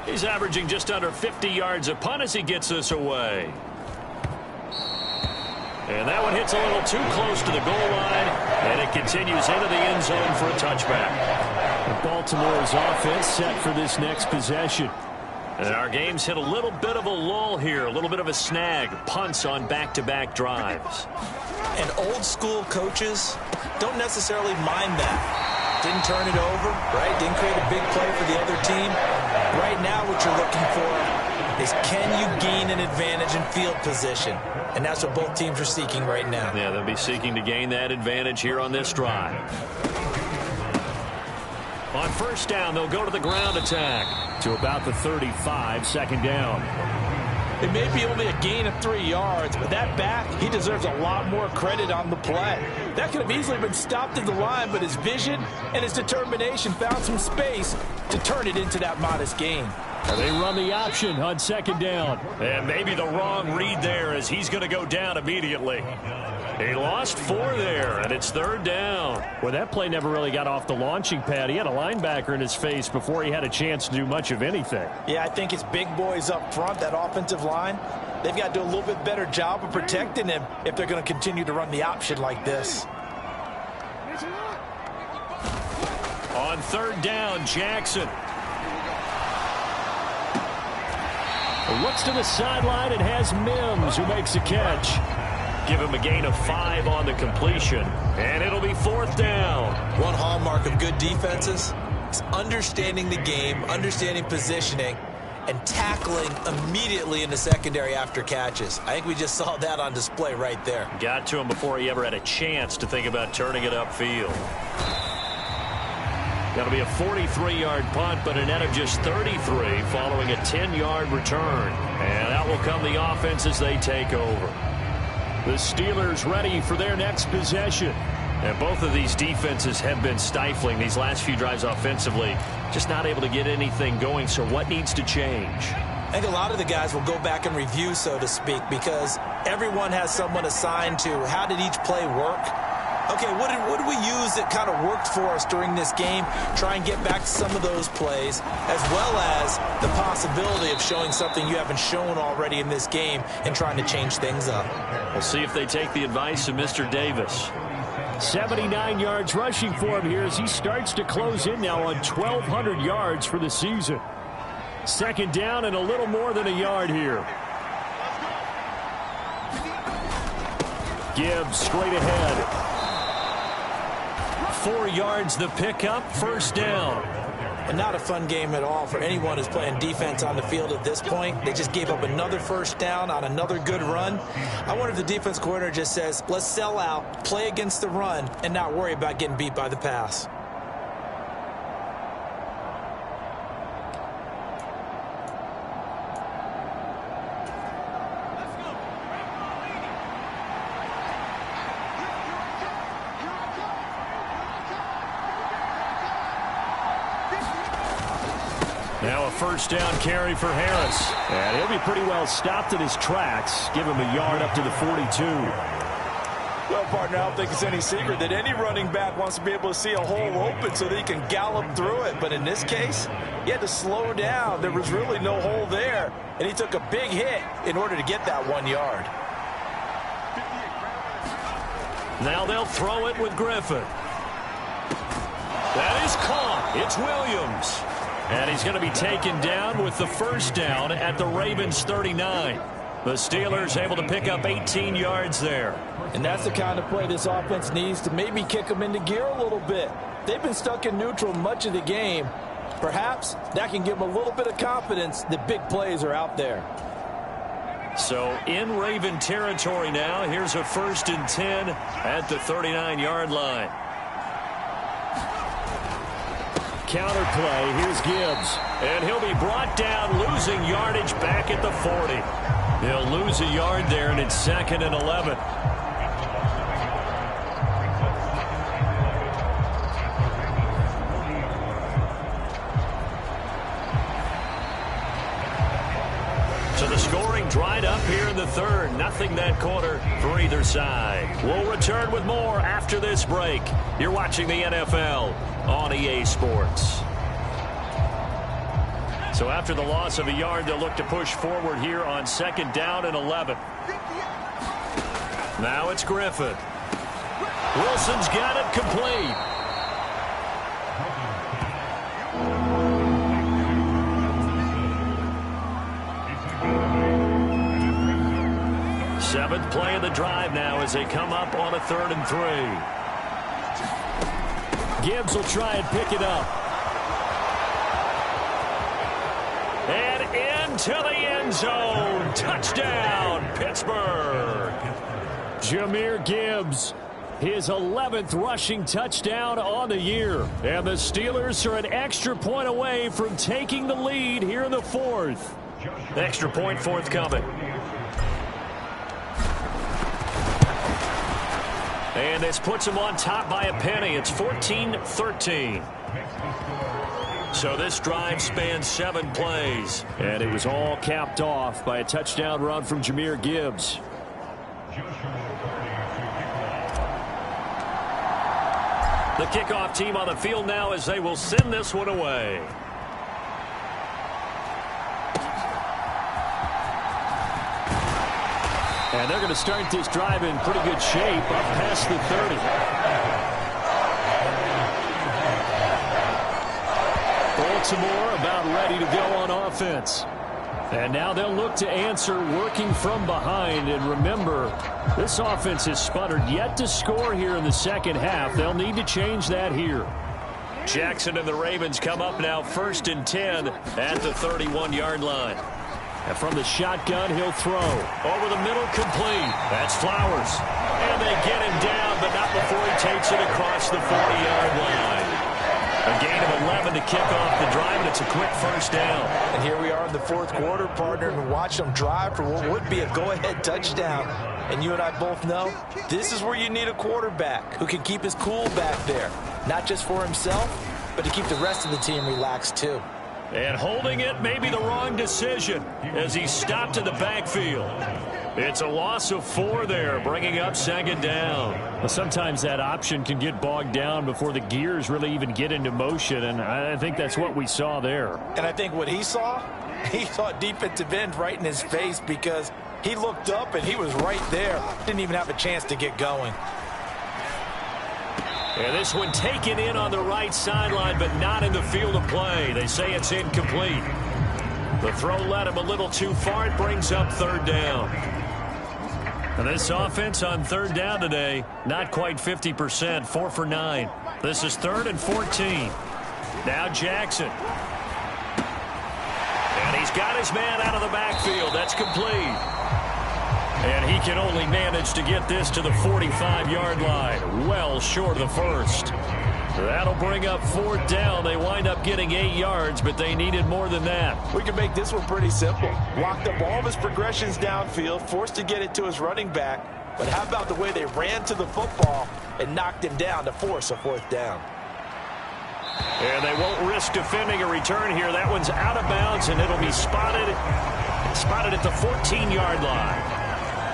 He's averaging just under 50 yards a punt as he gets this away. And that one hits a little too close to the goal line, and it continues into the end zone for a touchback. Baltimore's offense set for this next possession. And our game's hit a little bit of a lull here, a little bit of a snag. Punts on back-to-back drives. And old school coaches don't necessarily mind that. Didn't turn it over, right? Didn't create a big play for the other team. Right now what you're looking for is, can you gain an advantage in field position? And that's what both teams are seeking right now. Yeah, they'll be seeking to gain that advantage here on this drive. On first down, they'll go to the ground attack. To about the 35, 2nd down. It may be only a gain of 3 yards, but that back, he deserves a lot more credit on the play. That could have easily been stopped at the line, but his vision and his determination found some space to turn it into that modest gain. They run the option on 2nd down. And maybe the wrong read there as he's going to go down immediately. He lost 4 there, and it's 3rd down. Well, that play never really got off the launching pad. He had a linebacker in his face before he had a chance to do much of anything. Yeah, I think it's big boys up front, that offensive line. They've got to do a little bit better job of protecting him if they're going to continue to run the option like this. On 3rd down, Jackson. Looks to the sideline and has Mims, who makes a catch. Give him a gain of 5 on the completion, and it'll be 4th down. One hallmark of good defenses is understanding the game, understanding positioning, and tackling immediately in the secondary after catches. I think we just saw that on display right there. Got to him before he ever had a chance to think about turning it upfield. That'll be a 43-yard punt, but a net of just 33 following a 10-yard return. And that will come the offense as they take over. The Steelers ready for their next possession. And both of these defenses have been stifling these last few drives offensively. Just not able to get anything going, so what needs to change? I think a lot of the guys will go back and review, so to speak, because everyone has someone assigned to how did each play work. Okay, what did we use that kind of worked for us during this game? Try and get back to some of those plays, as well as the possibility of showing something you haven't shown already in this game and trying to change things up. We'll see if they take the advice of Mr. Davis. 79 yards rushing for him here as he starts to close in now on 1,200 yards for the season. 2nd down and a little more than a yard here. Gibbs straight ahead. 4 yards the pickup, 1st down. And not a fun game at all for anyone who's playing defense on the field at this point. They just gave up another 1st down on another good run. I wonder if the defense coordinator just says, let's sell out, play against the run, and not worry about getting beat by the pass. Now a 1st down carry for Harris. And he'll be pretty well stopped in his tracks. Give him a yard up to the 42. Well, partner, I don't think it's any secret that any running back wants to be able to see a hole open so that he can gallop through it. But in this case, he had to slow down. There was really no hole there. And he took a big hit in order to get that 1 yard. Now they'll throw it with Griffin. That is caught. It's Williams. And he's going to be taken down with the 1st down at the Ravens 39. The Steelers able to pick up 18 yards there. And that's the kind of play this offense needs to maybe kick them into gear a little bit. They've been stuck in neutral much of the game. Perhaps that can give them a little bit of confidence that big plays are out there. So in Raven territory now, here's a 1st and 10 at the 39-yard line. Counter play, here's Gibbs. And he'll be brought down, losing yardage back at the 40. He'll lose a yard there, and it's 2nd and 11. So the scoring dried up here in the 3rd. Nothing that quarter for either side. We'll return with more after this break. You're watching the NFL on EA Sports. So after the loss of a yard, they'll look to push forward here on 2nd down and 11. Now it's Griffin. Wilson's got it complete. Seventh play of the drive now as they come up on a 3rd and 3. Gibbs will try and pick it up. And into the end zone. Touchdown, Pittsburgh. Jahmyr Gibbs, his 11th rushing touchdown on the year. And the Steelers are an extra point away from taking the lead here in the 4th. Extra point forthcoming. And this puts them on top by a penny. It's 14-13. So this drive spans 7 plays. And it was all capped off by a touchdown run from Jahmyr Gibbs. The kickoff team on the field now as they will send this one away. And they're going to start this drive in pretty good shape up past the 30. Baltimore about ready to go on offense. And now they'll look to answer working from behind. And remember, this offense has sputtered yet to score here in the second half. They'll need to change that here. Jackson and the Ravens come up now 1st and 10 at the 31-yard line. And from the shotgun, he'll throw. Over the middle, complete. That's Flowers. And they get him down, but not before he takes it across the 40-yard line. A gain of 11 to kick off the drive, and it's a quick first down. And here we are in the fourth quarter, partner, and watch them drive for what would be a go-ahead touchdown. And you and I both know this is where you need a quarterback who can keep his cool back there. Not just for himself, but to keep the rest of the team relaxed too. And holding it may be the wrong decision as he stopped in the backfield. It's a loss of 4 there, bringing up 2nd down. Well, sometimes that option can get bogged down before the gears really even get into motion, and I think that's what we saw there. And I think what he saw defensive end right in his face because he looked up and he was right there. Didn't even have a chance to get going. And this one taken in on the right sideline, but not in the field of play. They say it's incomplete. The throw led him a little too far. It brings up 3rd down. And this offense on 3rd down today, not quite 50%, 4 for 9. This is 3rd and 14. Now Jackson. And he's got his man out of the backfield. That's complete. And he can only manage to get this to the 45-yard line, well short of the first. That'll bring up 4th down. They wind up getting 8 yards, but they needed more than that. We can make this one pretty simple. Blocked up all of his progressions downfield, forced to get it to his running back. But how about the way they ran to the football and knocked him down to force a 4th down? And they won't risk defending a return here. That one's out of bounds, and it'll be spotted at the 14-yard line.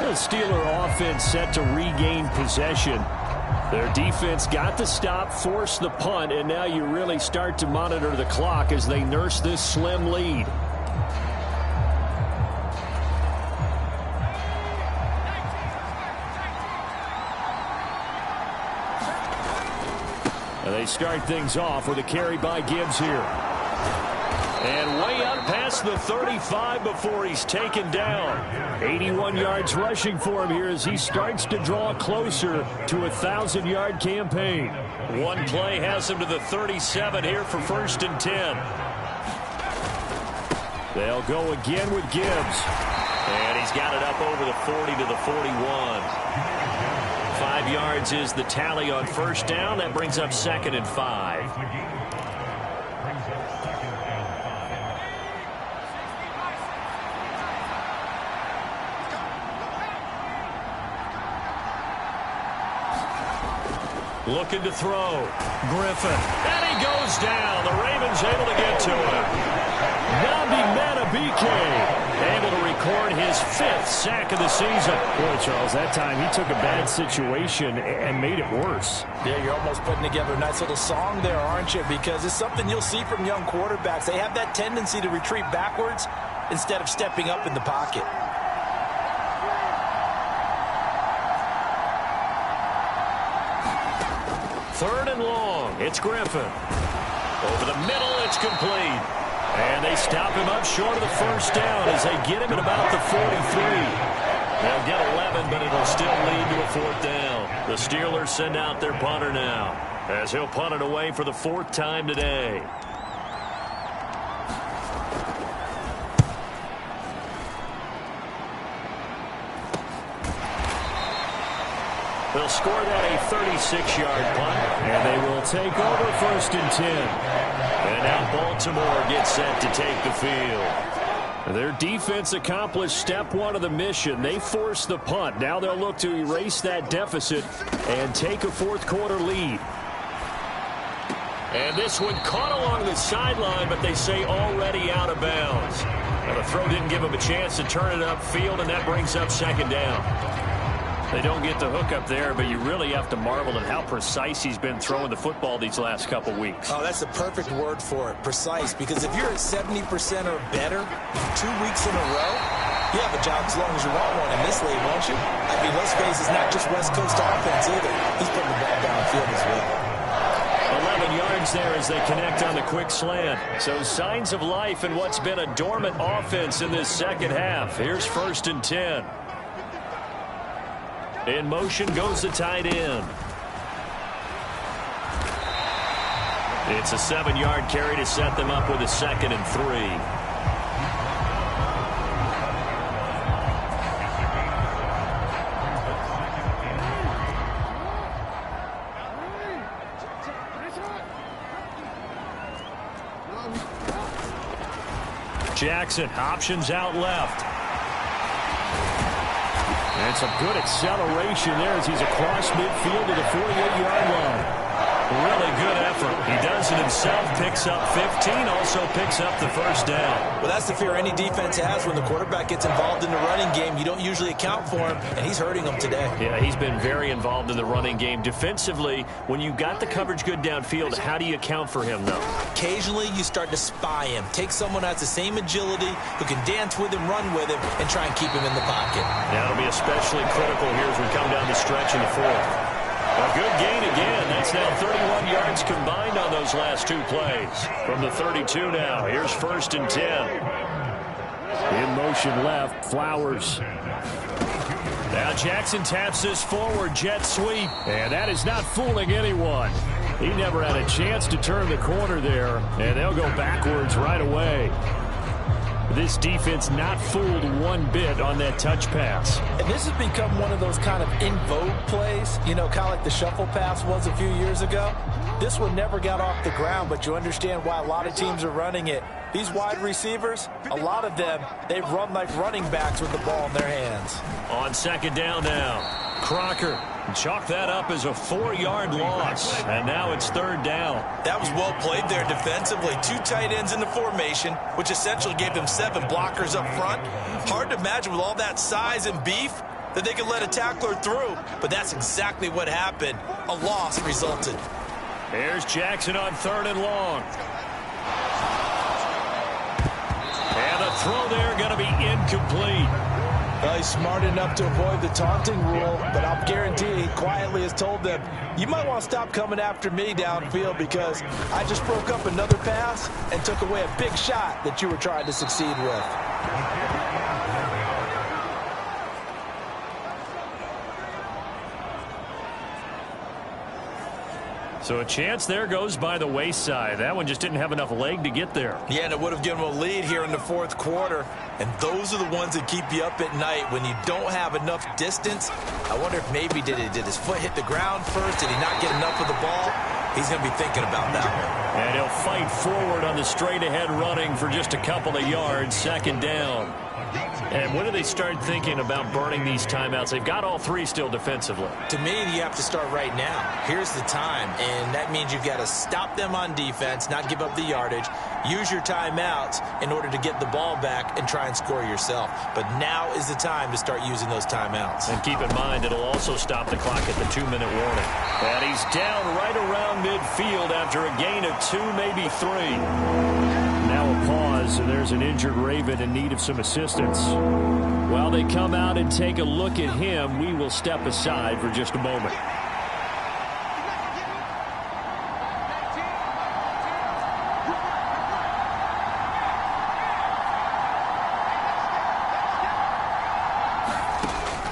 The Steeler offense set to regain possession. Their defense got the stop, forced the punt, and now you really start to monitor the clock as they nurse this slim lead. And they start things off with a carry by Gibbs here. And way up past the 35 before he's taken down. 81 yards rushing for him here as he starts to draw closer to a 1,000-yard campaign. One play has him to the 37 here for 1st and 10. They'll go again with Gibbs. And he's got it up over the 40 to the 41. 5 yards is the tally on 1st down. That brings up 2nd and 5. Looking to throw. Griffin. And he goes down. The Ravens able to get to him. Nabi Matabike able to record his 5th sack of the season. Boy, Charles, that time he took a bad situation and made it worse. Yeah, you're almost putting together a nice little song there, aren't you? Because it's something you'll see from young quarterbacks. They have that tendency to retreat backwards instead of stepping up in the pocket. Third and long. It's Griffin. Over the middle, it's complete. And they stop him up short of the 1st down as they get him at about the 43. They'll get 11, but it'll still lead to a 4th down. The Steelers send out their punter now as he'll punt it away for the 4th time today. They'll score that a 36-yard punt, and they will take over 1st and 10. And now Baltimore gets set to take the field. Their defense accomplished step 1 of the mission. They forced the punt. Now they'll look to erase that deficit and take a 4th quarter lead. And this one caught along the sideline, but they say already out of bounds. Now the throw didn't give him a chance to turn it upfield, and that brings up 2nd down. They don't get the hook up there, but you really have to marvel at how precise he's been throwing the football these last couple weeks. Oh, that's the perfect word for it, precise, because if you're at 70% or better 2 weeks in a row, you have a job as long as you want one in this league, won't you? I mean, let's face it, it's not just West Coast offense either. He's putting the ball downfield as well. 11 yards yards there as they connect on the quick slant. So signs of life in what's been a dormant offense in this second half. Here's 1st and 10. In motion goes the tight end. It's a 7-yard carry to set them up with a 2nd and 3. Jackson, options out left. And some good acceleration there as he's across midfield to the 48-yard line. Really good effort. He does it himself, picks up 15, also picks up the first down. Well, that's the fear any defense has when the quarterback gets involved in the running game. You don't usually account for him, and he's hurting them today. Yeah, he's been very involved in the running game. Defensively, when you got the coverage good downfield, how do you account for him, though? Occasionally, you start to spy him. Take someone who has the same agility, who can dance with him, run with him, and try and keep him in the pocket. That'll be especially critical here as we come down the stretch in the 4th. A good gain again. That's now 31 yards combined on those last 2 plays. From the 32 now, here's 1st and 10. In motion left, Flowers. Now Jackson taps this forward, jet sweep. And that is not fooling anyone. He never had a chance to turn the corner there, and they'll go backwards right away. This defense not fooled one bit on that touch pass. And this has become one of those kind of in vogue plays, you know, kind of like the shuffle pass was a few years ago. This one never got off the ground, but you understand why a lot of teams are running it. These wide receivers, a lot of them, they run like running backs with the ball in their hands. On 2nd down now, Crocker. Chalk that up as a 4-yard loss, and now it's 3rd down. That was well played there defensively. 2 tight ends in the formation, which essentially gave them 7 blockers up front. Hard to imagine with all that size and beef that they could let a tackler through, but that's exactly what happened. A loss resulted. Here's Jackson on 3rd and long. And the throw there going to be incomplete. Well, he's smart enough to avoid the taunting rule, but I'll guarantee he quietly has told them, you might want to stop coming after me downfield because I just broke up another pass and took away a big shot that you were trying to succeed with. So a chance there goes by the wayside. That one just didn't have enough leg to get there. Yeah, and it would have given him a lead here in the 4th quarter. And those are the ones that keep you up at night when you don't have enough distance. I wonder if maybe did his foot hit the ground first? Did he not get enough of the ball? He's going to be thinking about that one. And he'll fight forward on the straight-ahead running for just a couple of yards. 2nd down. And when do they start thinking about burning these timeouts? They've got all 3 still defensively. To me, you have to start right now. Here's the time, and that means you've got to stop them on defense, not give up the yardage, use your timeouts in order to get the ball back and try and score yourself. But now is the time to start using those timeouts. And keep in mind, it'll also stop the clock at the 2-minute warning. And he's down right around midfield after a gain of 2, maybe 3. Now a pause, and there's an injured Raven in need of some assistance. While they come out and take a look at him, we will step aside for just a moment.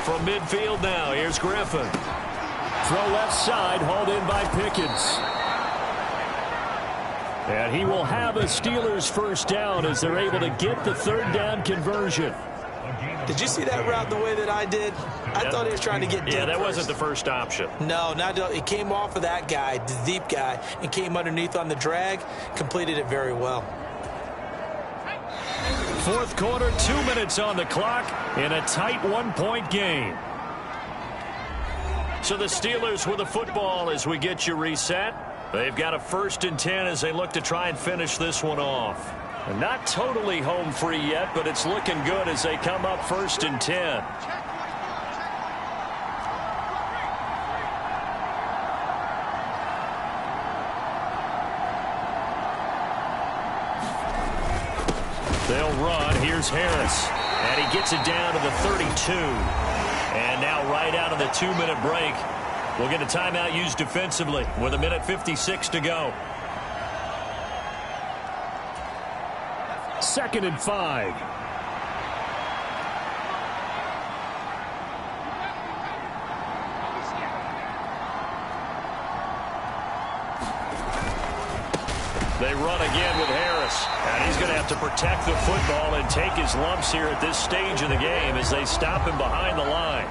From midfield now, here's Griffin. Throw left side, hauled in by Pickens. And he will have a Steelers first down as they're able to get the 3rd down conversion. Did you see that route the way that I did? I thought he was trying to get deep. Yeah, that first. wasn't the first option. No, it came off of that guy, the deep guy, and came underneath on the drag, completed it very well. 4th quarter, 2 minutes on the clock in a tight 1-point game. So the Steelers with the football as we get you reset. They've got a 1st and 10 as they look to try and finish this one off. And not totally home free yet, but it's looking good as they come up 1st and 10. They'll run. Here's Harris. And he gets it down to the 32. And now right out of the 2-minute break, we'll get a timeout used defensively with 1:56 to go. 2nd and 5. They run again with Harris, and he's going to have to protect the football and take his lumps here at this stage of the game as they stop him behind the line.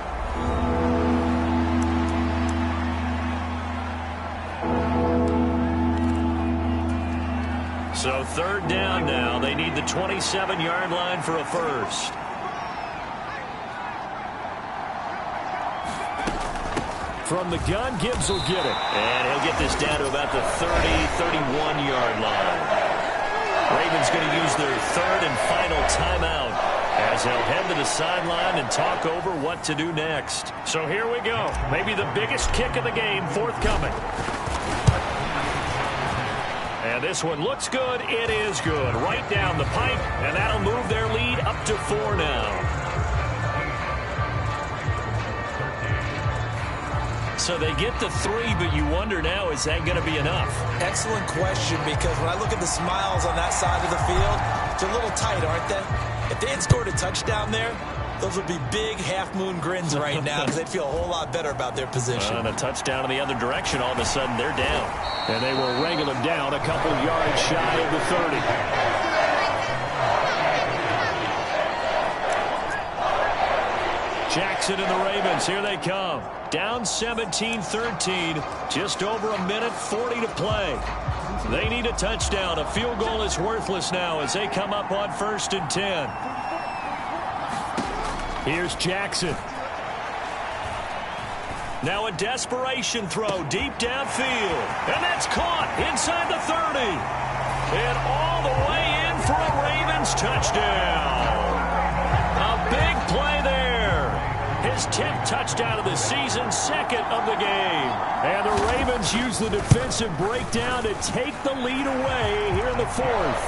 So 3rd down now. They need the 27-yard line for a first. From the gun, Gibbs will get it. And he'll get this down to about the 30, 31-yard line. Ravens going to use their 3rd and final timeout as they'll head to the sideline and talk over what to do next. So here we go. Maybe the biggest kick of the game forthcoming. And this one looks good. It is good. Right down the pipe, and that'll move their lead up to 4 now. So they get the 3, but you wonder now, is that going to be enough? Excellent question, because when I look at the smiles on that side of the field, they're a little tight, aren't they? If they had scored a touchdown there, those would be big half-moon grins right now because they'd feel a whole lot better about their position. And a touchdown in the other direction, all of a sudden they're down. And they will wrangle him down a couple yards shy of the 30. Jackson and the Ravens, here they come. Down 17-13, just over a minute 40 to play. They need a touchdown. A field goal is worthless now as they come up on 1st and 10. Here's Jackson. Now a desperation throw deep downfield. And that's caught inside the 30. And all the way in for a Ravens touchdown. A big play there. His 10th touchdown of the season, 2nd of the game. And the Ravens use the defensive breakdown to take the lead away here in the 4th.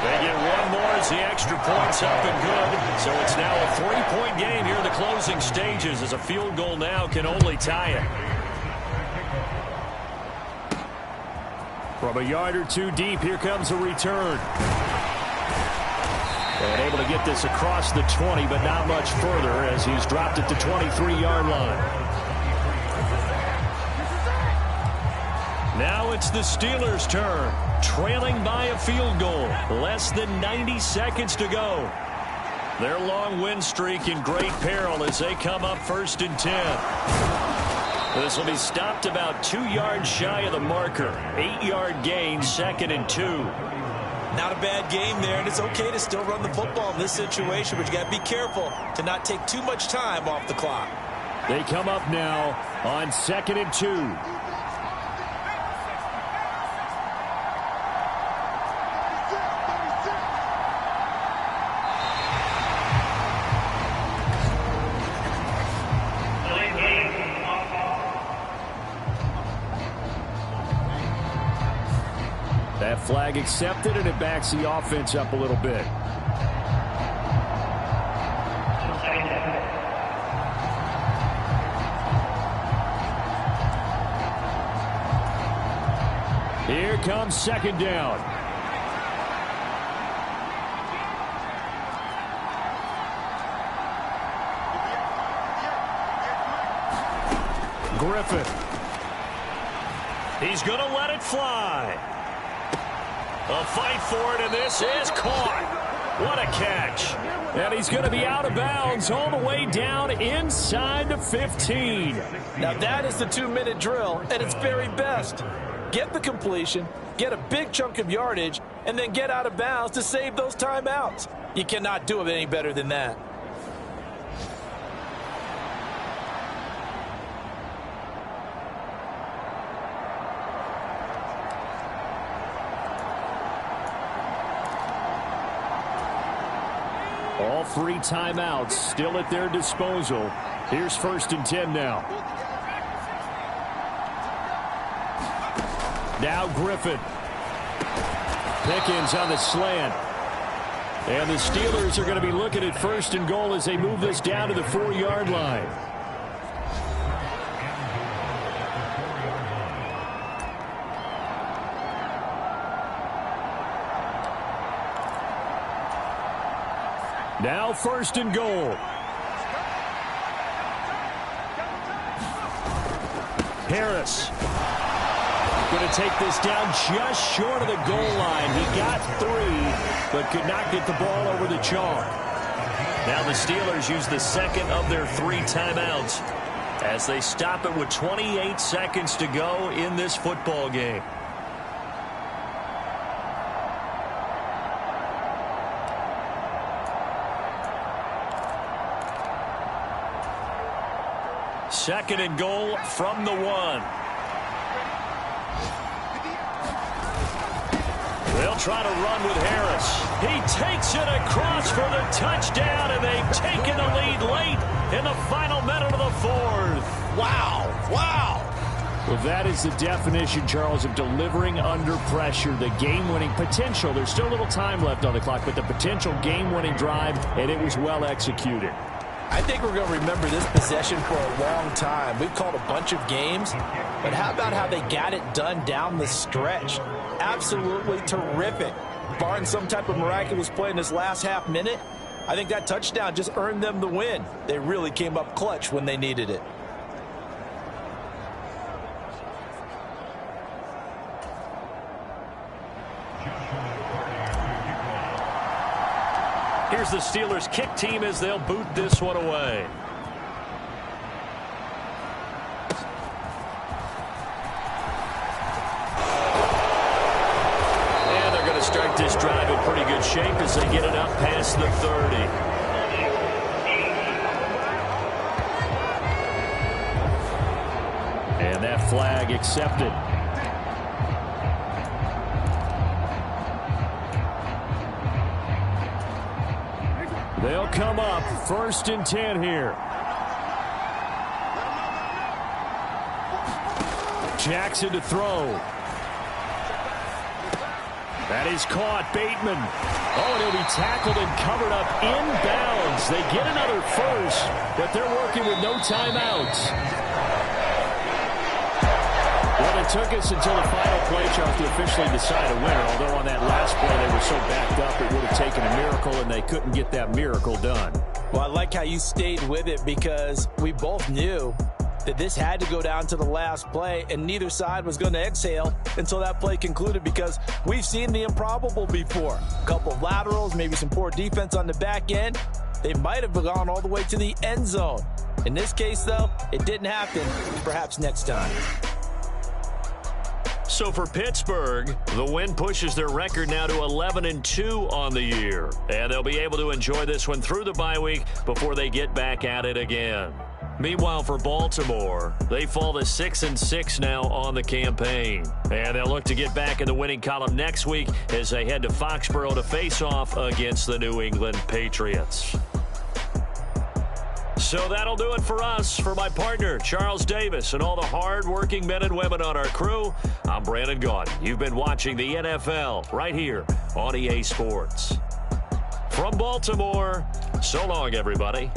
They get one more as the extra point's up and good. So it's now a 3-point game here in the closing stages as a field goal now can only tie it. From a yard or 2 deep, here comes a return. And able to get this across the 20, but not much further as he's dropped at the 23-yard line. Now it's the Steelers' turn, trailing by a field goal. Less than 90 seconds to go. Their long win streak in great peril as they come up 1st and 10. This will be stopped about 2 yards shy of the marker. 8-yard gain, 2nd and 2. Not a bad game there, and it's okay to still run the football in this situation, but you got to be careful to not take too much time off the clock. They come up now on 2nd and 2. That flag accepted, and it backs the offense up a little bit. Here comes 2nd down. Griffin. He's going to let it fly. A fight for it, and this is caught. What a catch. And he's going to be out of bounds all the way down inside the 15. Now that is the 2-minute drill at its very best. Get the completion, get a big chunk of yardage, and then get out of bounds to save those timeouts. You cannot do it any better than that. All 3 timeouts still at their disposal. Here's 1st and 10 now. Now Griffin. Pickens on the slant. And the Steelers are going to be looking at 1st and goal as they move this down to the 4-yard line. Now 1st and goal. Harris going to take this down just short of the goal line. He got 3, but could not get the ball over the chalk. Now the Steelers use the second of their 3 timeouts as they stop it with 28 seconds to go in this football game. Second and goal from the 1. They'll try to run with Harris. He takes it across for the touchdown, and they've taken the lead late in the final minute of the 4th. Wow. Wow. Well, that is the definition, Charles, of delivering under pressure. The game-winning potential. There's still a little time left on the clock, but the potential game-winning drive, and it was well executed. I think we're going to remember this possession for a long time. We've called a bunch of games, but how about how they got it done down the stretch? Absolutely terrific. Barring some type of miraculous play in this last half minute, I think that touchdown just earned them the win. They really came up clutch when they needed it. Here's the Steelers kick team as they'll boot this one away. And they're going to start this drive in pretty good shape as they get it up past the 30. And that flag accepted. They'll come up 1st and 10 here. Jackson to throw. That is caught. Bateman. Oh, and he'll be tackled and covered up inbounds. They get another 1st, but they're working with no timeouts. Well, it took us until the final play, Charles, to officially decide a winner. Although on that last play they were so backed up it would have taken a miracle, and they couldn't get that miracle done. Well, I like how you stayed with it because we both knew that this had to go down to the last play, and neither side was going to exhale until that play concluded because we've seen the improbable before. A couple of laterals, maybe some poor defense on the back end. They might have gone all the way to the end zone. In this case, though, it didn't happen. Perhaps next time. So for Pittsburgh, the win pushes their record now to 11-2 on the year. And they'll be able to enjoy this one through the bye week before they get back at it again. Meanwhile, for Baltimore, they fall to 6-6 now on the campaign. And they'll look to get back in the winning column next week as they head to Foxborough to face off against the New England Patriots. So that'll do it for us. For my partner, Charles Davis, and all the hard-working men and women on our crew, I'm Brandon Gaudin. You've been watching the NFL right here on EA Sports. From Baltimore, so long, everybody.